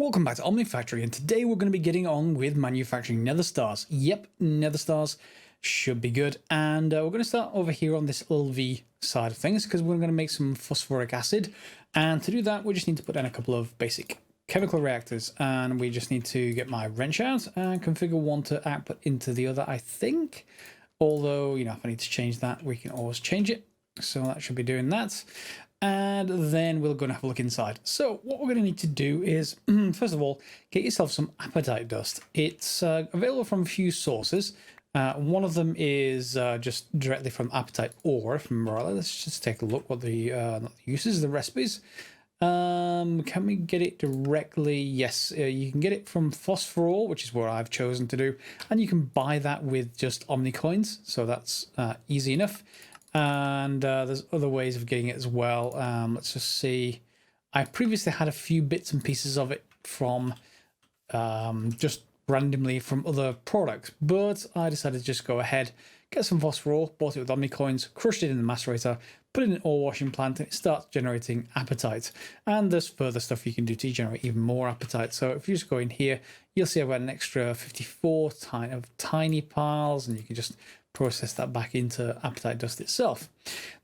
Welcome back to Omnifactory, and today we're going to be getting on with manufacturing nether stars. Yep, nether stars should be good, and we're going to start over here on this LV side of things because we're going to make some phosphoric acid, and to do that we just need to put in a couple of basic chemical reactors, and we just need to get my wrench out and configure one to output into the other, I think. Although, you know, if I need to change that, we can always change it. So that should be doing that. And then we're going to have a look inside. So what we're going to need to do is, first of all, get yourself some apatite dust. It's available from a few sources. One of them is just directly from apatite ore from Morella. Let's just take a look what the uses, the recipes. Can we get it directly? Yes, you can get it from phosphor, which is what I've chosen to do. And you can buy that with just Omni coins. So that's easy enough. And there's other ways of getting it as well. Let's just see. I previously had a few bits and pieces of it from just randomly from other products, but I decided to just go ahead, get some phosphor, bought it with Omnicoins, crushed it in the macerator, put it in an ore washing plant, and it starts generating apatite. And there's further stuff you can do to generate even more apatite. So if you just go in here, you'll see I've got an extra 54 tiny piles, and you can just process that back into apatite dust itself.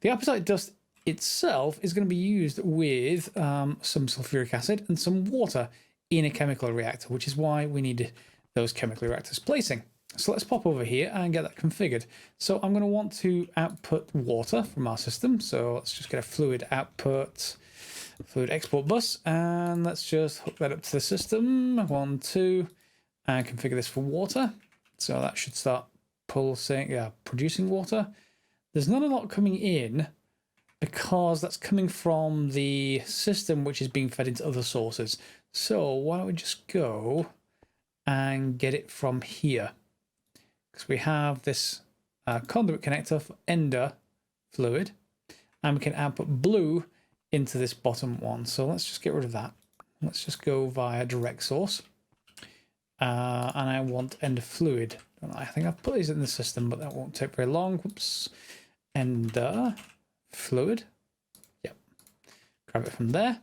The apatite dust itself is going to be used with some sulfuric acid and some water in a chemical reactor, which is why we need those chemical reactors placing. So let's pop over here and get that configured. So I'm going to want to output water from our system. So let's just get a fluid output, fluid export bus, and let's just hook that up to the system. 1, 2, and configure this for water. So that should start producing water. There's not a lot coming in because that's coming from the system which is being fed into other sources. So why don't we just go and get it from here, because we have this conduit connector for ender fluid, and we can output blue into this bottom one. So let's just get rid of that. Let's just go via direct source, and I want ender fluid. I think I've put these in the system, but that won't take very long. Whoops. Ender fluid. Yep. Grab it from there.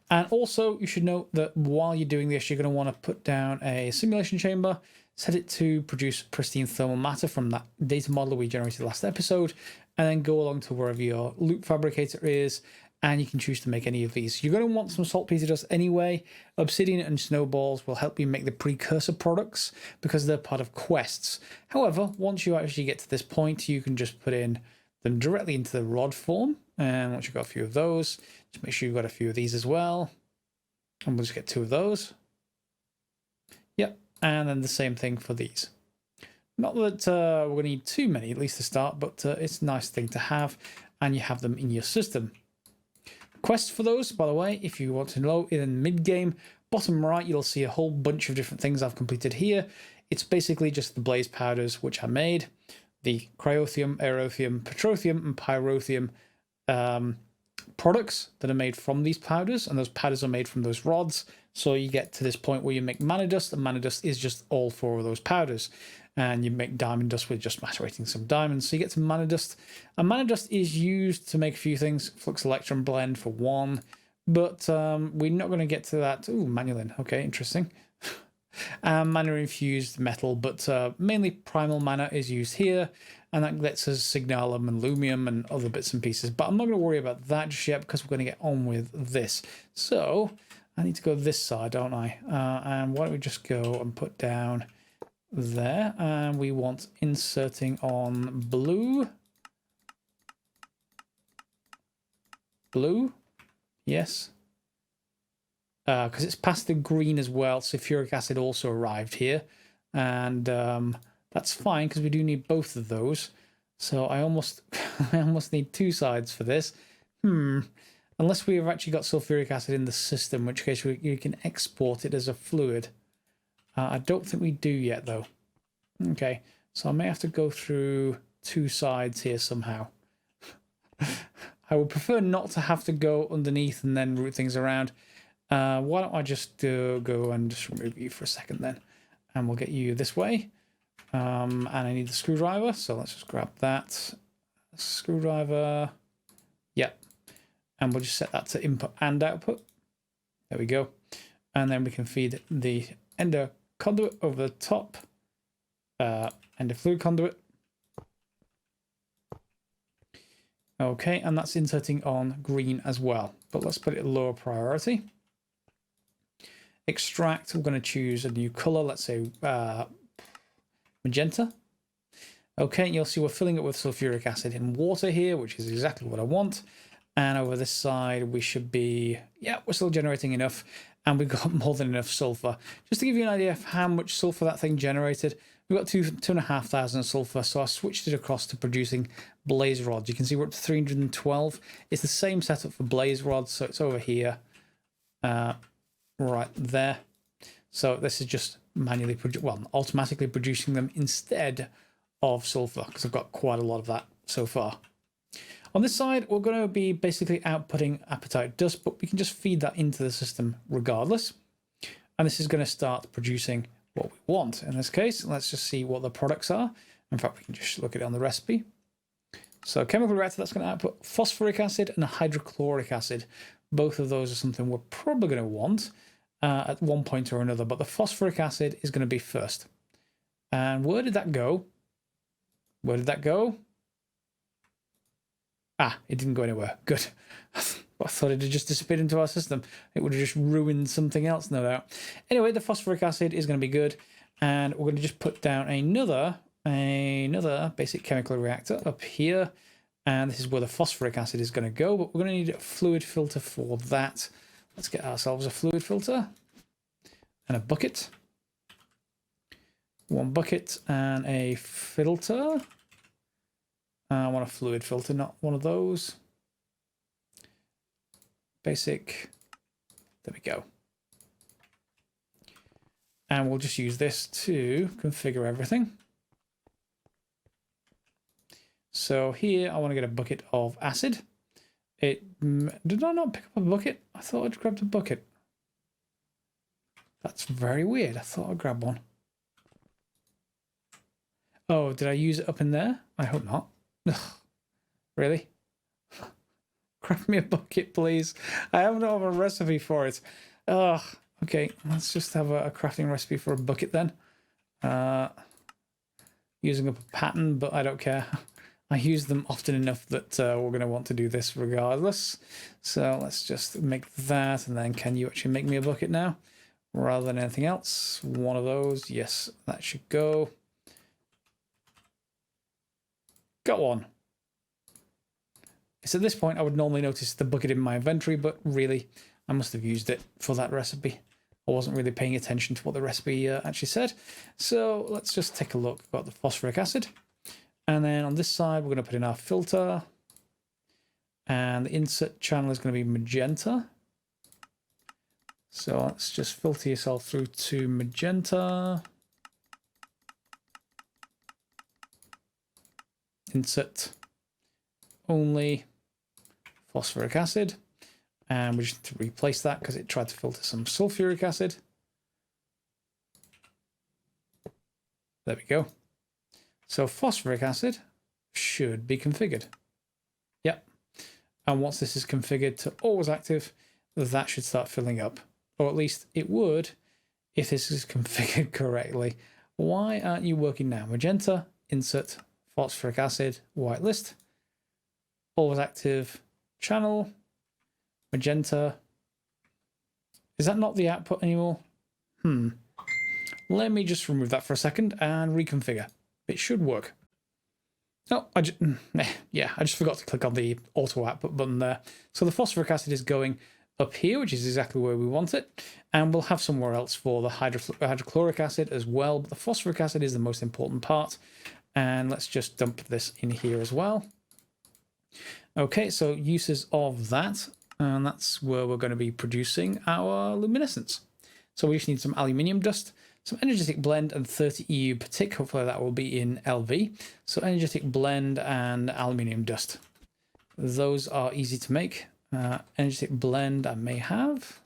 And also, you should note that while you're doing this, you're going to want to put down a simulation chamber, set it to produce pristine thermal matter from that data model we generated last episode, and then go along to wherever your loop fabricator is, and you can choose to make any of these. You're going to want some saltpeter dust anyway. Obsidian and snowballs will help you make the precursor products because they're part of quests. However, once you actually get to this point, you can just put in them directly into the rod form. And once you've got a few of those, just make sure you've got a few of these as well. And we'll just get 2 of those. Yep, and then the same thing for these. Not that we're going to need too many, at least to start, but it's a nice thing to have, and you have them in your system. Quests for those, by the way, if you want to know, in mid-game, bottom right, you'll see a whole bunch of different things I've completed here. It's basically just the blaze powders, which I made, the cryothium, aerothium, petrothium, and pyrothium products that are made from these powders, and those powders are made from those rods. So you get to this point where you make mana dust, and mana dust is just all 4 of those powders. And you make diamond dust with just macerating some diamonds. So you get to mana dust. And mana dust is used to make a few things. Flux electron blend for 1. But we're not going to get to that. Ooh, manulin. Okay, interesting. Mana infused metal, but mainly primal mana is used here. And that lets us signalum and lumium and other bits and pieces. But I'm not going to worry about that just yet because we're going to get on with this. So I need to go this side, don't I? And why don't we just go and put down there, and we want inserting on blue, yes, because it's past the green as well. Sulfuric acid also arrived here, and that's fine because we do need both of those. So I almost need 2 sides for this. Unless we've actually got sulfuric acid in the system, in which case you can export it as a fluid. I don't think we do yet, though. Okay, so I may have to go through 2 sides here somehow. I would prefer not to have to go underneath and then route things around. Why don't I just go and just remove you for a second then, and we'll get you this way. And I need the screwdriver, so let's just grab that. Screwdriver. Yep. And we'll just set that to input and output. There we go. And then we can feed the ender conduit over the top, ender fluid conduit. Okay, and that's inserting on green as well, but let's put it lower priority. Extract, we're going to choose a new color, let's say magenta. Okay, you'll see we're filling it with sulfuric acid and water here, which is exactly what I want. And over this side, we should be, yeah, we're still generating enough, and we've got more than enough sulfur. Just to give you an idea of how much sulfur that thing generated, we've got 2,500 sulfur, so I switched it across to producing blaze rods. You can see we're up to 312. It's the same setup for blaze rods, so it's over here, right there. So this is just manually, automatically producing them instead of sulfur, because I've got quite a lot of that so far. On this side, we're going to be basically outputting apatite dust, but we can just feed that into the system regardless. And this is going to start producing what we want. In this case, let's just see what the products are. In fact, we can just look at it on the recipe. So chemical reactor, that's going to output phosphoric acid and hydrochloric acid. Both of those are something we're probably going to want at one point or another, but the phosphoric acid is going to be first. And where did that go? Where did that go? Ah, it didn't go anywhere. Good. I thought it had just disappeared into our system. It would have just ruined something else, no doubt. Anyway, the phosphoric acid is going to be good. And we're going to just put down another basic chemical reactor up here. And this is where the phosphoric acid is going to go. But we're going to need a fluid filter for that. Let's get ourselves a fluid filter. And a bucket. One bucket and a filter. I want a fluid filter, not one of those. Basic. There we go. And we'll just use this to configure everything. So here I want to get a bucket of acid. Did I not pick up a bucket? I thought I'd grabbed a bucket. That's very weird. I thought I'd grab one. Oh, did I use it up in there? I hope not. Ugh, really? Grab me a bucket, please. I haven't have a recipe for it. Ugh. Okay, let's just have a crafting recipe for a bucket then. Using up a pattern, but I don't care. I use them often enough that we're going to want to do this regardless. So let's just make that, and then can you actually make me a bucket now? Rather than anything else. One of those. Yes, that should go. Go on. So at this point, I would normally notice the bucket in my inventory, but really, I must have used it for that recipe. I wasn't really paying attention to what the recipe actually said. So let's just take a look at the phosphoric acid. And then on this side, we're going to put in our filter. And the insert channel is going to be magenta. So let's just filter yourself through to magenta. Insert only phosphoric acid, and we just need to replace that because it tried to filter some sulfuric acid. There we go. So phosphoric acid should be configured. Yep. And once this is configured to always active, that should start filling up, or at least it would if this is configured correctly. Why aren't you working now? Magenta, insert phosphoric acid, whitelist, always active channel, magenta. Is that not the output anymore? Let me just remove that for a second and reconfigure. It should work. Oh, I just forgot to click on the auto output button there. So the phosphoric acid is going up here, which is exactly where we want it. And we'll have somewhere else for the hydrochloric acid as well. But the phosphoric acid is the most important part. And let's just dump this in here as well. Okay, so uses of that, and that's where we're going to be producing our luminescence. So we just need some aluminium dust, some energetic blend, and 30 EU per tick. Hopefully that will be in LV. So energetic blend and aluminium dust. Those are easy to make. Energetic blend I may have.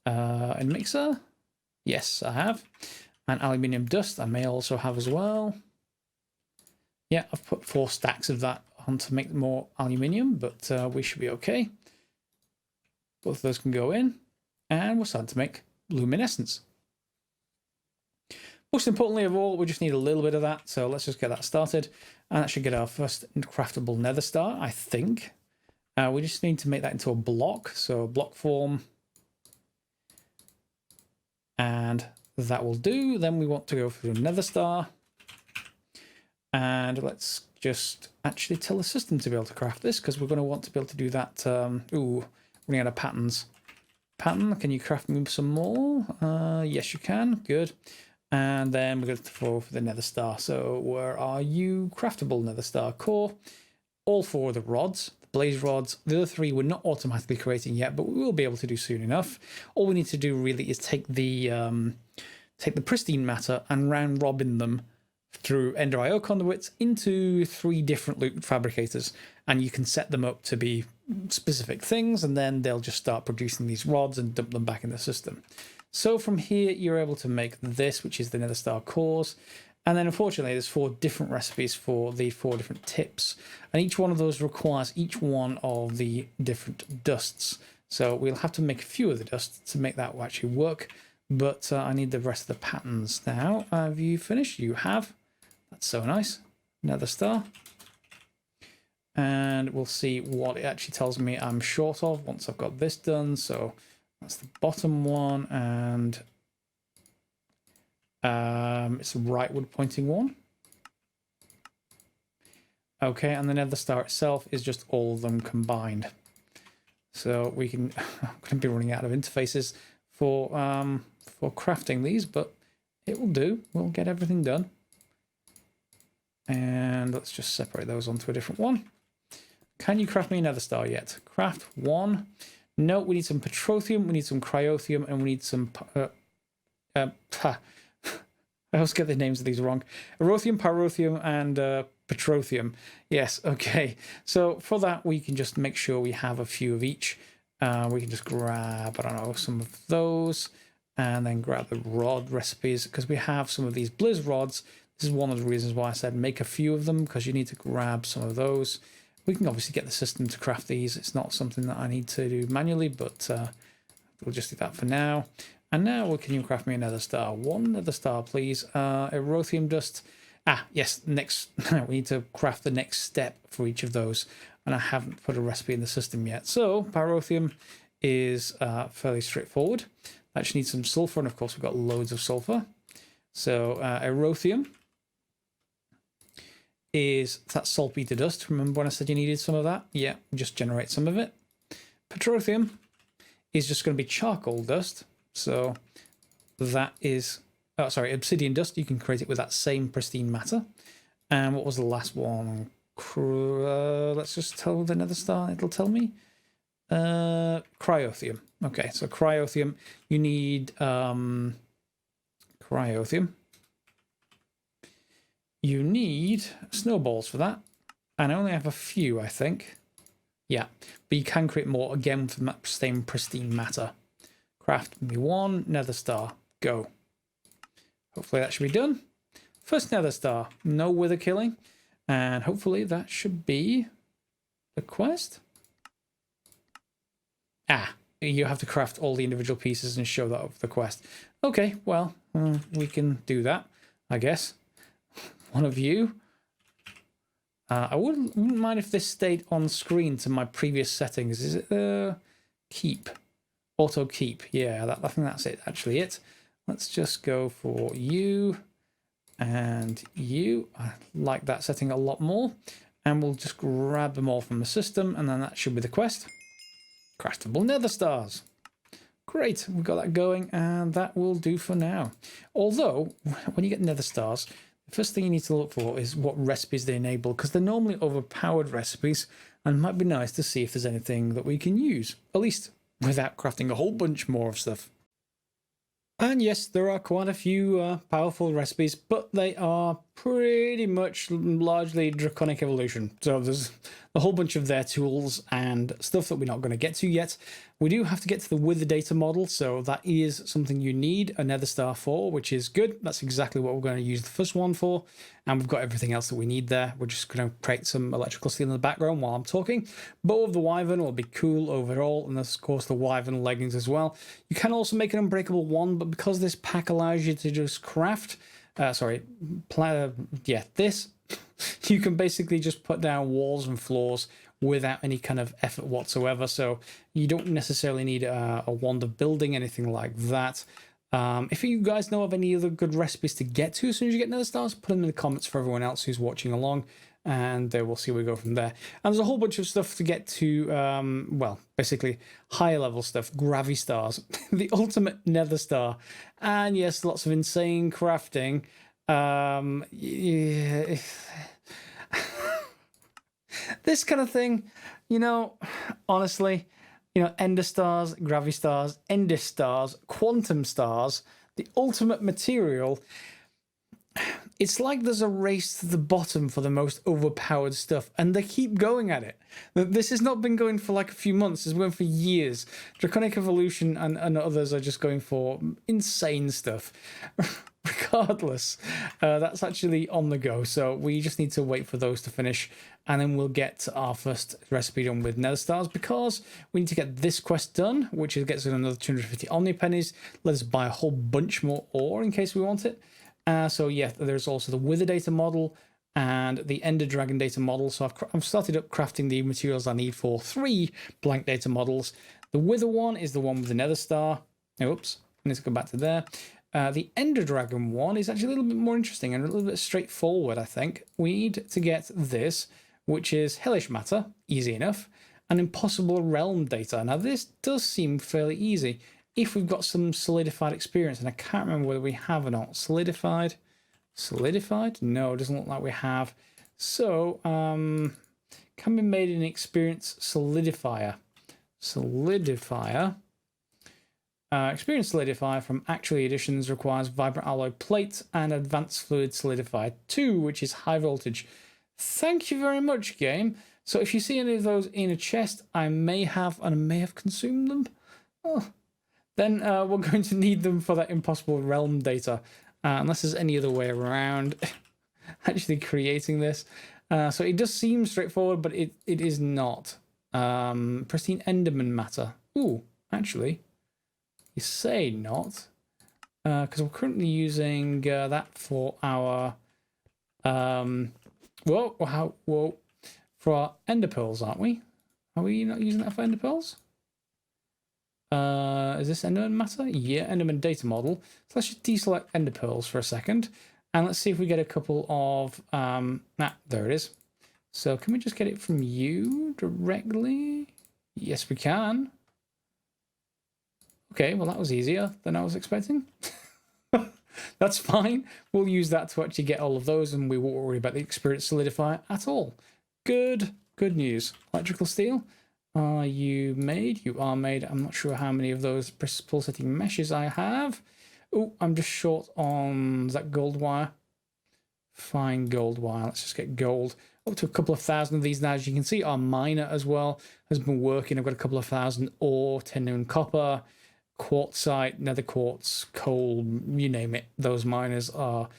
In mixer? Yes, I have. And aluminium dust I may also have as well. Yeah, I've put 4 stacks of that on to make more aluminium, but we should be okay. Both of those can go in. And we're starting to make luminescence. Most importantly of all, we just need a little bit of that. So let's just get that started. And that should get our first craftable nether star, I think. We just need to make that into a block. So block form. And that will do. Then we want to go for a nether star. And let's just actually tell the system to be able to craft this, because we're going to want to be able to do that. Running out of patterns. Pattern, can you craft me some more? Yes, you can. Good. And then we're going to go for the nether star. So where are you? Craftable nether star core. All 4 of the rods, the blaze rods. The other 3 we're not automatically creating yet, but we will be able to do soon enough. All we need to do really is take the pristine matter and round robin them through Ender IO conduits into 3 different loot fabricators, and you can set them up to be specific things, and then they'll just start producing these rods and dump them back in the system. So from here, you're able to make this, which is the nether star cores. And then unfortunately, there's 4 different recipes for the 4 different tips. And each one of those requires each one of the different dusts. So we'll have to make a few of the dusts to make that actually work. But I need the rest of the patterns now. Have you finished? You have. That's so nice. Nether star. And we'll see what it actually tells me I'm short of once I've got this done. So that's the bottom one, and it's a rightward pointing one. Okay, and the nether star itself is just all of them combined. So we can, I'm going to be running out of interfaces for crafting these, but it will do. We'll get everything done. And let's just separate those onto a different one. Can you craft me another star yet? Craft 1. No, we need some petrothium, we need some cryothium, and we need some... I always get the names of these wrong. Erothium, pyrothium, and petrothium. Yes, okay. So for that, we can just make sure we have a few of each. We can just grab, I don't know, some of those, and then grab the rod recipes, because we have some of these blizz rods. This is one of the reasons why I said make a few of them, because you need to grab some of those. We can obviously get the system to craft these. It's not something that I need to do manually, but we'll just do that for now. And now, can you craft me another star? 1 nether star, please. Erothium dust. Ah, yes, next. We need to craft the next step for each of those. And I haven't put a recipe in the system yet. So, pyrothium is fairly straightforward. I just need some sulfur, and of course, we've got loads of sulfur. So, erothium is that saltpeter dust. Remember when I said you needed some of that? Yeah, just generate some of it. Petrothium is just going to be charcoal dust. So that is, oh, sorry, obsidian dust. You can create it with that same pristine matter. And what was the last one? Let's just tell the nether star. It'll tell me. Cryothium. Okay, so cryothium. You need cryothium. You need snowballs for that. And I only have a few, I think. Yeah, but you can create more again from that same pristine matter. Craft me 1 nether star. Go. Hopefully that should be done. First nether star. No wither killing. And hopefully that should be the quest. Ah, you have to craft all the individual pieces and show that of the quest. Okay, well, we can do that, I guess. One of you. I wouldn't mind if this stayed on screen to my previous settings. Is it keep? Auto keep. Yeah, I think that's it. Actually, it. Let's just go for you and you. I like that setting a lot more. And we'll just grab them all from the system, and then that should be the quest. Craftable nether stars. Great, we've got that going, and that will do for now. Although, when you get nether stars, the first thing you need to look for is what recipes they enable, because they're normally overpowered recipes, and it might be nice to see if there's anything that we can use, at least without crafting a whole bunch more of stuff. And yes, there are quite a few powerful recipes, but they are pretty much largely Draconic Evolution. So there's a whole bunch of their tools and stuff that we're not going to get to yet. We do have to get to the Wither data model, so that is something you need a Nether Star for, which is good. That's exactly what we're going to use the first one for, and we've got everything else that we need there. We're just going to create some electrical steel in the background while I'm talking. Bow of the Wyvern will be cool overall, and there's of course the Wyvern leggings as well. You can also make an unbreakable one, but because this pack allows you to just craft this, you can basically just put down walls and floors without any kind of effort whatsoever. So you don't necessarily need a wand of building, anything like that. If you guys know of any other good recipes to get to as soon as you get Nether Stars, put them in the comments for everyone else who's watching along, and we'll see where we go from there. And there's a whole bunch of stuff to get to, well, basically higher level stuff, Gravy Stars, the ultimate Nether Star, and yes, lots of insane crafting. Yeah. This kind of thing, you know, honestly, you know, Ender Stars, Gravity Stars, Ender Stars, Quantum Stars, the ultimate material. It's like there's a race to the bottom for the most overpowered stuff, and they keep going at it. This has not been going for like a few months, it's been going for years. Draconic Evolution and others are just going for insane stuff. Regardless, that's actually on the go, so we just need to wait for those to finish, and then we'll get our first recipe done with Nether Stars, because we need to get this quest done, which gets us another 250 Omni pennies. Let us buy a whole bunch more ore in case we want it. So yeah, there's also the Wither data model and the Ender Dragon data model. So I've started up crafting the materials I need for 3 blank data models. The Wither one is the one with the Nether Star. Oops, I need to go back to there. The Ender Dragon one is actually a little bit more interesting and a little bit straightforward, I think. We need to get this, which is Hellish Matter, easy enough, and Impossible Realm data. Now this does seem fairly easy if we've got some solidified experience, and I can't remember whether we have or not. Solidified? No, it doesn't look like we have. So, can be made an experience solidifier. Experience solidifier from Actually Editions requires Vibrant Alloy Plate and Advanced Fluid Solidifier 2, which is high voltage. Thank you very much, game. So if you see any of those in a chest, I may have consumed them. Oh. Then we're going to need them for that Impossible Realm data, unless there's any other way around actually creating this. So it does seem straightforward, but it is not. Pristine Enderman matter. Ooh, actually, you say not, because we're currently using that for our for our Ender Pearls, aren't we? Are we not using that for Ender Pearls? Is this Enderman matter? Yeah, Enderman data model. So let's just deselect Ender Pearls for a second, and let's see if we get a couple of there it is. So can we just get it from you directly? Yes, we can. Okay, well that was easier than I was expecting. That's fine. We'll use that to actually get all of those, and we won't worry about the experience solidifier at all. Good news. Electrical steel. Are you made? You are made. I'm not sure how many of those pulsating meshes I have. Oh, I'm just short on, is that gold wire? Fine gold wire. Let's just get gold. Up to a couple of thousand of these now. As you can see, our miner as well has been working. I've got a couple of thousand ore, tin and copper, quartzite, nether quartz, coal, you name it. Those miners are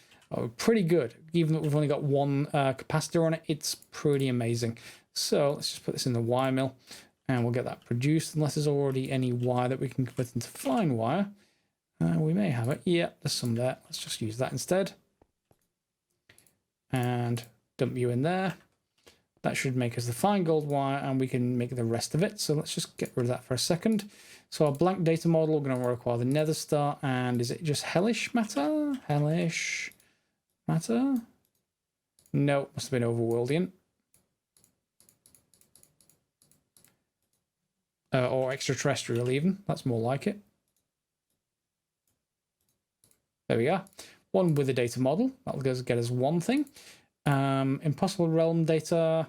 pretty good. Even though we've only got one capacitor on it, it's pretty amazing. So let's just put this in the wire mill, and we'll get that produced, unless there's already any wire that we can convert into fine wire. We may have it. Yeah, there's some there. Let's just use that instead. And dump you in there. That should make us the fine gold wire, and we can make the rest of it. So let's just get rid of that for a second. So our blank data model, we're going to require the Nether Star, and is it just Hellish Matter? Hellish Matter? No, must have been Overworldian. Or extraterrestrial even. That's more like it. There we are. One with a data model. That'll get us one thing. Impossible Realm data.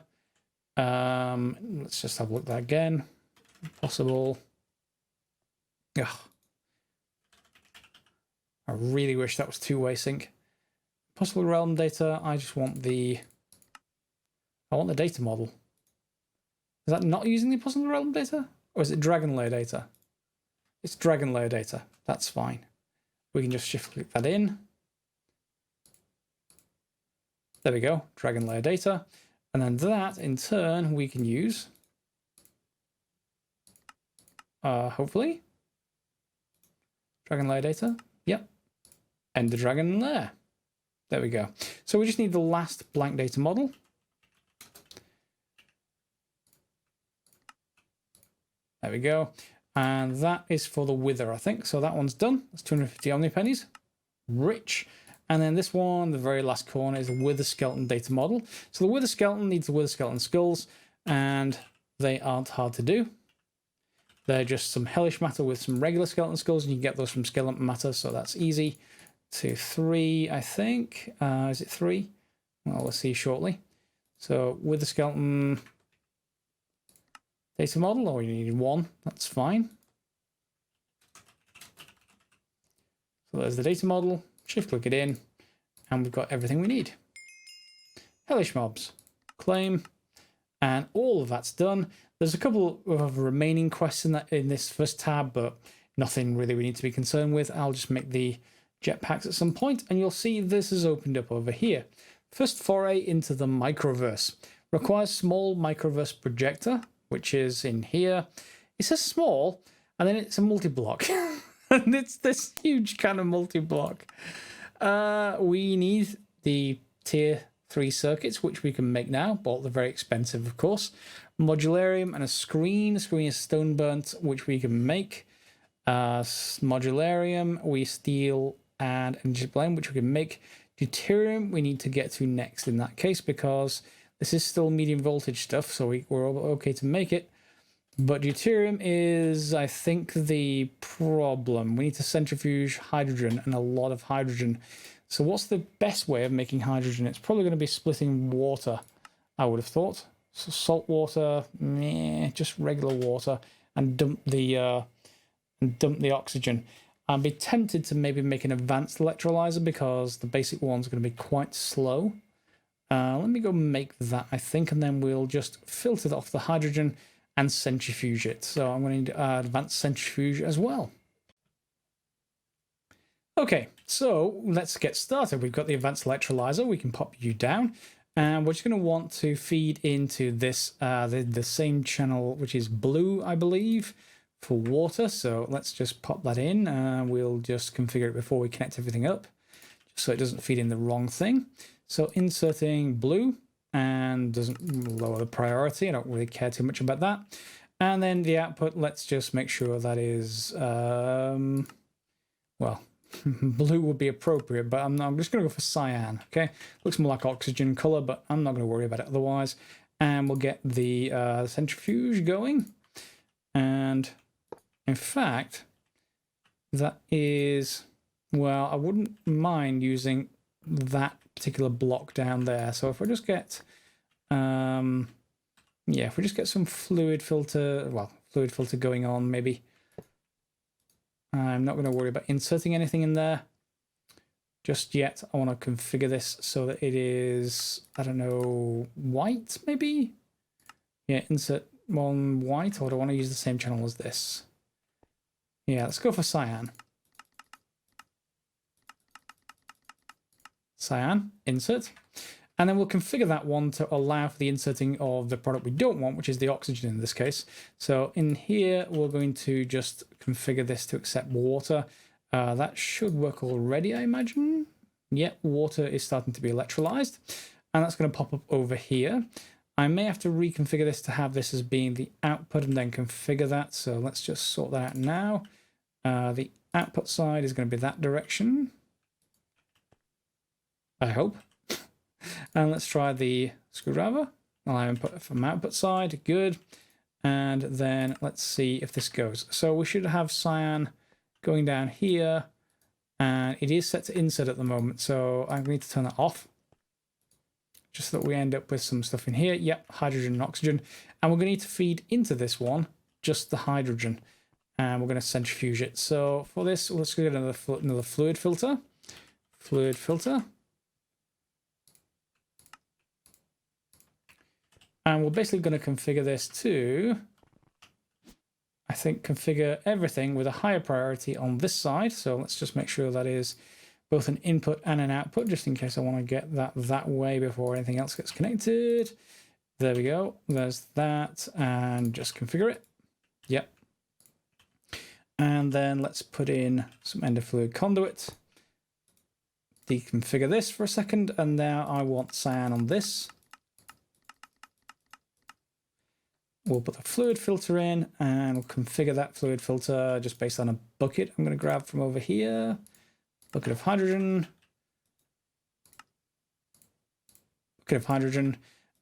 Let's just have a look at that again. Impossible. Ugh. I really wish that was two-way sync. possible realm data. I just want I want the data model. Is that not using the possible realm data? Or is it dragon layer data? It's dragon layer data. That's fine. We can just shift click that in. There we go, dragon layer data. And then that in turn we can use, hopefully, dragon layer data. Yep. Ender dragon layer. There we go. So we just need the last blank data model. There we go. And that is for the wither, I think. So that one's done. That's 250 omni pennies. Rich. And then this one, the very last corner, is a wither skeleton data model. So the wither skeleton needs the wither skeleton skulls, and they aren't hard to do. They're just some hellish matter with some regular skeleton skulls, and you can get those from skeleton matter, so that's easy. 2, 3, I think. Is it 3? Well, we'll see shortly. So wither skeleton data model, or you need 1, that's fine. So there's the data model. Shift click it in, and we've got everything we need. Hellish mobs, claim, and all of that's done. There's a couple of remaining quests in this first tab, but nothing really we need to be concerned with. I'll just make the jetpacks at some point, and you'll see this is opened up over here. First foray into the microverse. Requires small microverse projector, which is in here. It says small, and then it's a multi-block. And it's this huge kind of multi-block. We need the tier 3 circuits, which we can make now, but they're very expensive, of course. Modularium and a screen. Screen is stone burnt, which we can make. Modularium, we steel and energy blend, which we can make. Deuterium, we need to get to next in that case, because this is still medium voltage stuff, so we're okay to make it. But deuterium is, I think, the problem. We need to centrifuge hydrogen, and a lot of hydrogen. So what's the best way of making hydrogen? It's probably going to be splitting water, I would have thought. So salt water, just regular water, and dump the oxygen. I'd be tempted to maybe make an advanced electrolyzer, because the basic one's going to be quite slow. Let me go make that, I think, and then we'll just filter off the hydrogen and centrifuge it. So I'm going to need advanced centrifuge as well. Okay, so let's get started. We've got the advanced electrolyzer. We can pop you down, and we're just going to want to feed into this the same channel, which is blue, I believe, for water. So let's just pop that in. We'll just configure it before we connect everything up, just so it doesn't feed in the wrong thing. So inserting blue, and doesn't lower the priority. I don't really care too much about that. And then the output, let's just make sure that is, well, blue would be appropriate, but I'm just going to go for cyan, okay? Looks more like oxygen color, but I'm not going to worry about it otherwise. And we'll get the centrifuge going. And in fact, that is, well, I wouldn't mind using that particular block down there. So if we just get if we just get some fluid filter going on, maybe. I'm not going to worry about inserting anything in there just yet. I want to configure this so that it is, I don't know, white maybe. Yeah, insert one white, or do I want to use the same channel as this? Yeah, let's go for cyan. Cyan, insert, and then we'll configure that one to allow for the inserting of the product we don't want, which is the oxygen in this case. So in here, we're going to just configure this to accept water. That should work already, I imagine. Yep, water is starting to be electrolyzed, and that's going to pop up over here. I may have to reconfigure this to have this as being the output and then configure that. So let's just sort that out now. The output side is going to be that direction, I hope. And let's try the screwdriver. Allow input from output side. Good. And then let's see if this goes. So we should have cyan going down here. And it is set to insert at the moment. So I need to turn that off, just so that we end up with some stuff in here. Yep, hydrogen and oxygen. And we're going to need to feed into this one just the hydrogen. And we're going to centrifuge it. So for this, let's get another fluid filter. Fluid filter. And we're basically going to configure this to, I think, configure everything with a higher priority on this side. So let's just make sure that is both an input and an output, just in case I want to get that way before anything else gets connected. There we go. There's that. And just configure it. Yep. And then let's put in some ender fluid conduit. Deconfigure this for a second. And now I want cyan on this. We'll put the fluid filter in and we'll configure that fluid filter just based on a bucket I'm going to grab from over here. Bucket of hydrogen. Bucket of hydrogen.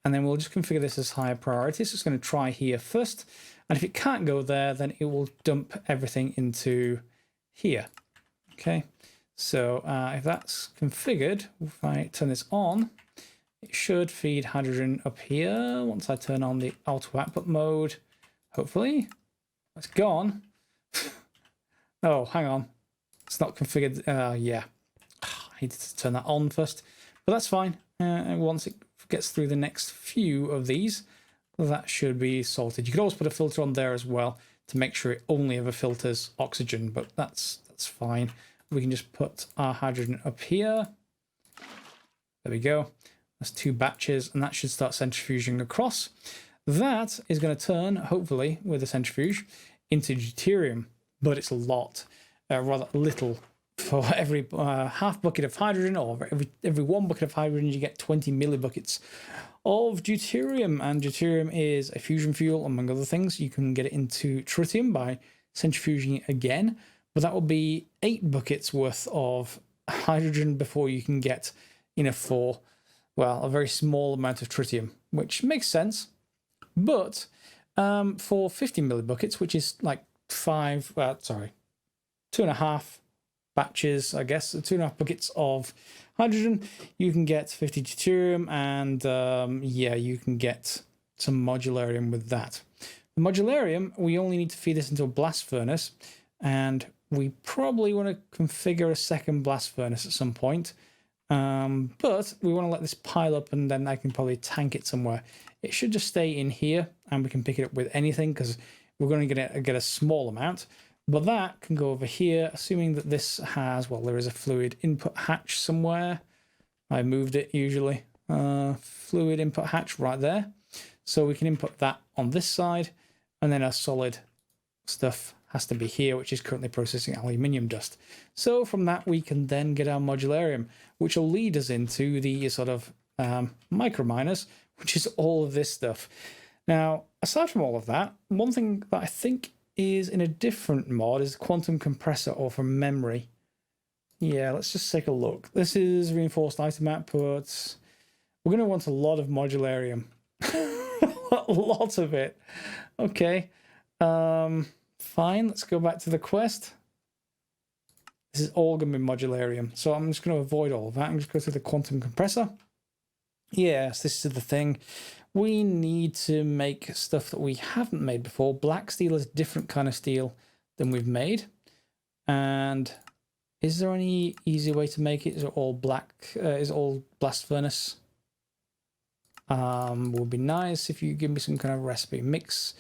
And then we'll just configure this as higher priority. So it's going to try here first. And if it can't go there, then it will dump everything into here. Okay. So if that's configured, if I turn this on, it should feed hydrogen up here once I turn on the auto output mode. Hopefully. It's gone. Oh, hang on. It's not configured. Yeah. I needed to turn that on first. But that's fine. And once it gets through the next few of these, that should be sorted. You could always put a filter on there as well to make sure it only ever filters oxygen, but that's fine. We can just put our hydrogen up here. There we go. That's 2 batches, and that should start centrifuging across. That is going to turn, hopefully, with the centrifuge, into deuterium, but it's a lot, rather little. For every half bucket of hydrogen, or every 1 bucket of hydrogen, you get 20 millibuckets of deuterium. And deuterium is a fusion fuel, among other things. You can get it into tritium by centrifuging it again, but that will be 8 buckets worth of hydrogen before you can get enough for, well, a very small amount of tritium, which makes sense. But for 50 millibuckets, which is like 2.5 batches, I guess, 2.5 buckets of hydrogen, you can get 50 deuterium, and yeah, you can get some modularium with that. The modularium, we only need to feed this into a blast furnace, and we probably want to configure a second blast furnace at some point, but we want to let this pile up, and then I can probably tank it somewhere. It should just stay in here, and we can pick it up with anything, because we're going to get a small amount. But that can go over here, assuming that this has, well, there is a fluid input hatch somewhere. I moved it usually. Fluid input hatch right there. So we can input that on this side, and then our solid stuff has to be here, which is currently processing aluminium dust. So from that, we can then get our modularium, which will lead us into the sort of micro miners, which is all of this stuff. Now, aside from all of that, one thing that I think is in a different mod is quantum compressor, or from memory. Yeah, let's just take a look. This is reinforced item outputs. We're going to want a lot of modularium. A lot of it. Okay. Fine, let's go back to the quest. This is all going to be modularium. So I'm just going to avoid all of that and just go to the quantum compressor. Yes, this is the thing. We need to make stuff that we haven't made before. Black steel is a different kind of steel than we've made. And is there any easy way to make it? Is it all black? Is it all blast furnace? Would be nice if you give me some kind of recipe mix.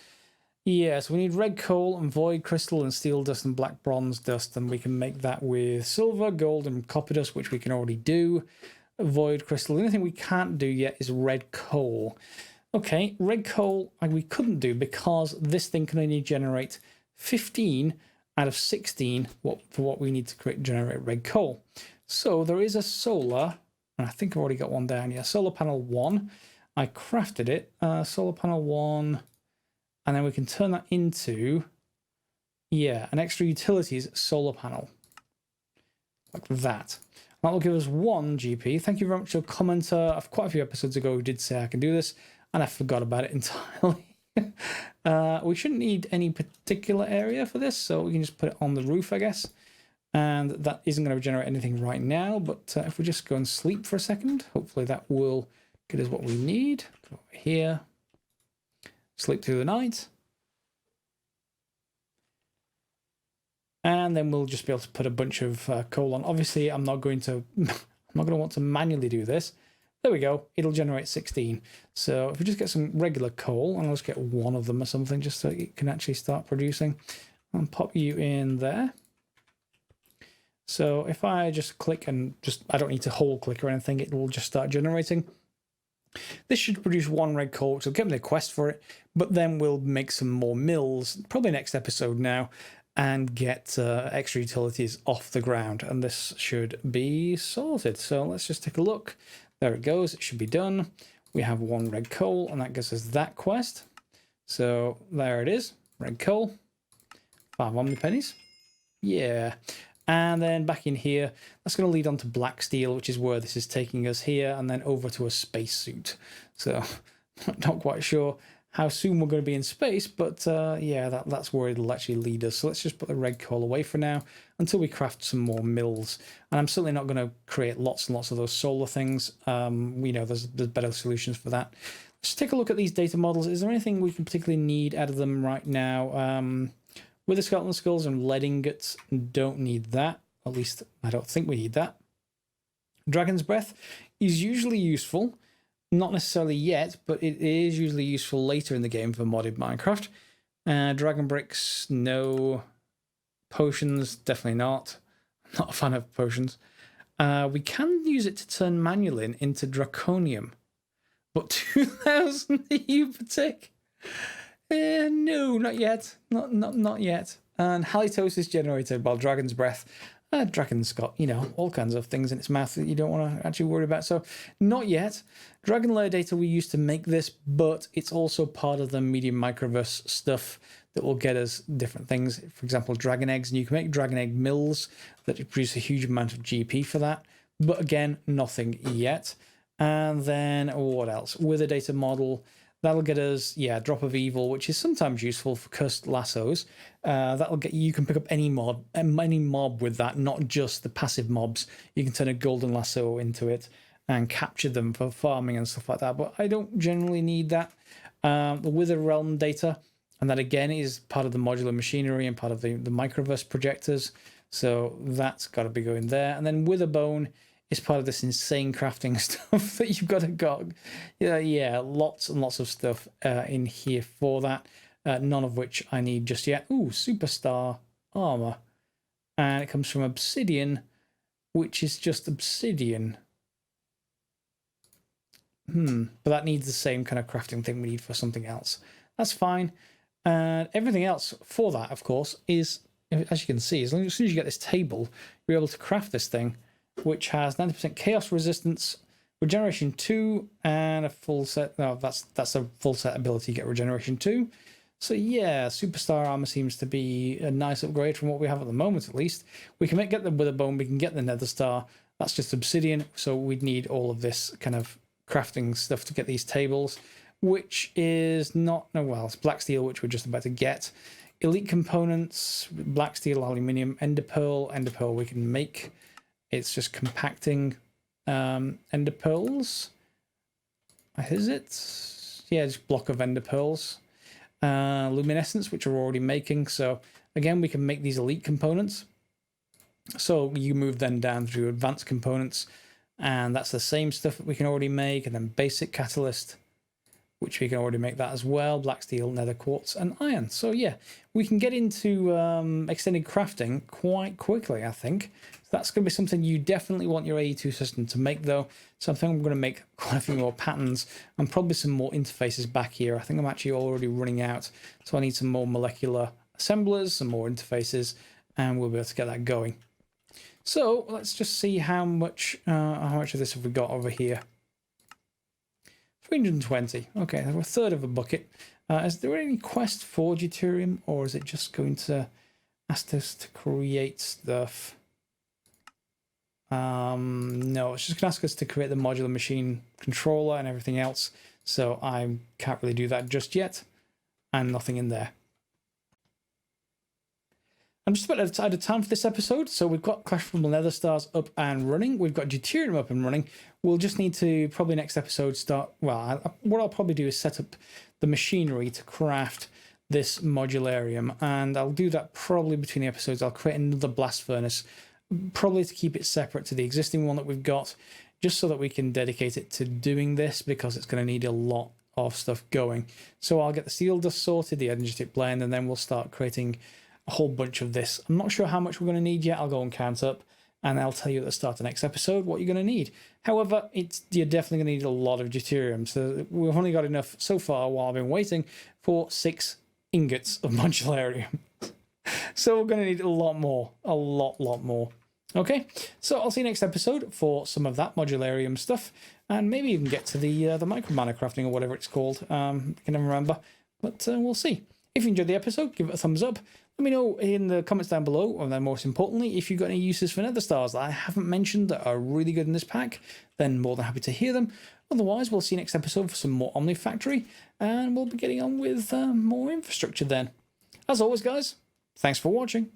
Yeah, so we need red coal and void crystal and steel dust and black bronze dust, and we can make that with silver, gold, and copper dust, which we can already do. Void crystal. The only thing we can't do yet is red coal. Okay, red coal we couldn't do because this thing can only generate 15 out of 16 for what we need to generate red coal. So there is a solar, and I think I've already got one down here. Solar panel 1. I crafted it. Solar panel 1, and then we can turn that into, yeah, an extra utilities solar panel. Like that. That will give us 1 GP. Thank you very much to a commenter of quite a few episodes ago who did say I can do this, and I forgot about it entirely. We shouldn't need any particular area for this, so we can just put it on the roof, I guess. And that isn't going to generate anything right now, but if we just go and sleep for a second, hopefully that will get us what we need. Go over here. Sleep through the night. And then we'll just be able to put a bunch of coal on. Obviously, I'm not going to want to manually do this, There we go. It'll generate 16. So if we just get some regular coal, and I'll just get one of them or something, just so it can actually start producing, and pop you in there. So if I just click and I don't need to hold click or anything, it will just start generating. This should produce 1 red coal, which will give me a quest for it, but then we'll make some more mills, probably next episode now, and get extra utilities off the ground, and this should be sorted. So let's just take a look. There it goes. It should be done. We have 1 red coal, and that gives us that quest. So there it is, red coal, 5 omni pennies. Yeah. And then back in here, that's going to lead on to black steel, which is where this is taking us here, and then over to a spacesuit. So not quite sure how soon we're going to be in space, but yeah, that's where it'll actually lead us. So let's just put the red coal away for now until we craft some more mills. And I'm certainly not going to create lots and lots of those solar things. We know there's better solutions for that. Let's take a look at these data models. Is there anything we can particularly need out of them right now? With the skeleton skulls and lead ingots, don't need that. At least I don't think we need that. Dragon's Breath is usually useful. Not necessarily yet, but it is usually useful later in the game for modded Minecraft. Dragon Bricks, no. Potions, definitely not. I'm not a fan of potions. We can use it to turn Manulin into Draconium. But 2,000 EU per tick? No, not yet. Not yet. And halitosis generated by Dragon's Breath. Dragon's got, all kinds of things in its mouth that you don't want to actually worry about. So, not yet. Dragon layer data we used to make this, but it's also part of the medium microverse stuff that will get us different things. For example, dragon eggs, and you can make dragon egg mills that produce a huge amount of GP for that. But again, nothing yet. And then what else? With a data model, that'll get us, Drop of Evil, which is sometimes useful for cursed lassos. That'll get you can pick up any mob with that, not just the passive mobs. You can turn a golden lasso into it and capture them for farming and stuff like that. But I don't generally need that. The Wither Realm data, and that again is part of the modular machinery and part of the microverse projectors. So that's got to be going there. And then Witherbone is part of this insane crafting stuff that you've got to go. Yeah, lots and lots of stuff in here for that. None of which I need just yet. Ooh, superstar armor. And it comes from obsidian, which is just obsidian. But that needs the same kind of crafting thing we need for something else. That's fine. And everything else for that, of course, is, as you can see, as soon as you get this table, you're able to craft this thing, which has 90% chaos resistance, regeneration 2, and a full set. No, that's a full set ability, get regeneration 2. So yeah, superstar armor seems to be a nice upgrade from what we have at the moment, at least. We can get the Witherbone, we can get the Nether Star. That's just obsidian, so we'd need all of this kind of crafting stuff to get these tables, which is not, well, it's black steel, which we're just about to get. Elite components, black steel, aluminium, ender pearl we can make. It's just compacting ender pearls. Is it? Yeah, just block of ender pearls. Luminescence, which we're already making. So again, we can make these elite components. So you move then down through advanced components, and that's the same stuff that we can already make. And then basic catalyst, which we can already make that as well. Black steel, nether quartz, and iron. So yeah, we can get into extended crafting quite quickly, I think. So that's going to be something you definitely want your AE2 system to make, though. So I think I'm going to make quite a few more patterns and probably some more interfaces back here. I think I'm actually already running out. So I need some more molecular assemblers, some more interfaces, and we'll be able to get that going. So let's just see how much of this have we got over here. 320. Okay, we're a third of a bucket. Is there any quest for Deuterium, or is it just going to ask us to create stuff? No, it's just going to ask us to create the modular machine controller and everything else. So I can't really do that just yet, and nothing in there. I'm just about out of time for this episode, so we've got Clash from the Nether Stars up and running. We've got Deuterium up and running. We'll just need to, probably next episode, start... Well, what I'll probably do is set up the machinery to craft this modularium, and I'll do that probably between the episodes. I'll create another blast furnace, probably to keep it separate to the existing one that we've got, just so that we can dedicate it to doing this, because it's going to need a lot of stuff going. So I'll get the steel dust sorted, the energetic blend, and then we'll start creating a whole bunch of this. I'm not sure how much we're going to need yet. I'll go and count up, and I'll tell you at the start of the next episode what you're going to need. However, you're definitely going to need a lot of deuterium. So we've only got enough so far while I've been waiting for 6 ingots of modularium. So we're going to need a lot more, a lot more. Okay, so I'll see you next episode for some of that modularium stuff, and maybe even get to the micro mana crafting or whatever it's called. I can never remember, but we'll see. If you enjoyed the episode, give it a thumbs up. Let me know in the comments down below, and then most importantly, if you've got any uses for nether stars that I haven't mentioned that are really good in this pack, then more than happy to hear them. Otherwise, we'll see you next episode for some more Omnifactory, and we'll be getting on with more infrastructure then. As always, guys, thanks for watching.